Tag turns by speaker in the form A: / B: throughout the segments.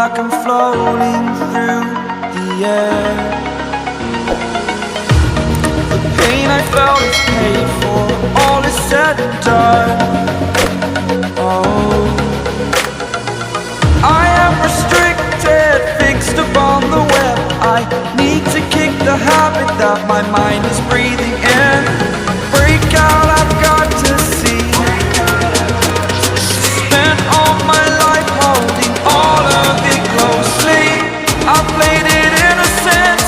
A: like I'm floating through the air. The pain I felt is paid for, all is said and done. Oh, I am restricted, fixed upon the web. I need to kick the habit that my mind is breathing in. Break out, I've got to see. Spent all my life holding all of it closely. I played it innocent,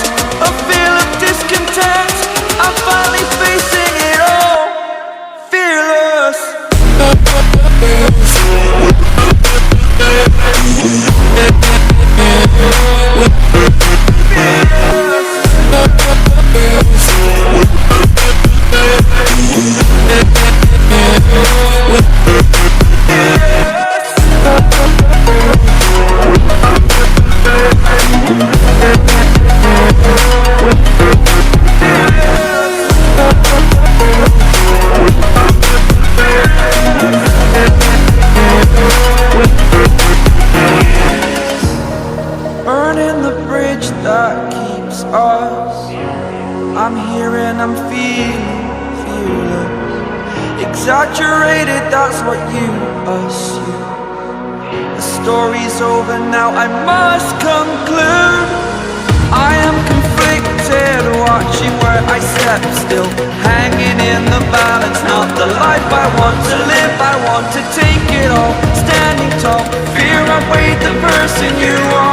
A: a feel of discontent. I'm finally facing it all, fearless. Burning the bridge that keeps us. I'm here and I'm feeling fearless. Exaggerated, that's what you assume. The story's over now, I must conclude. I am conflicted, watching where I step still, hanging in the balance. Not the life I want to live, I want to take it all. Standing tall, fear I weighed the person you are.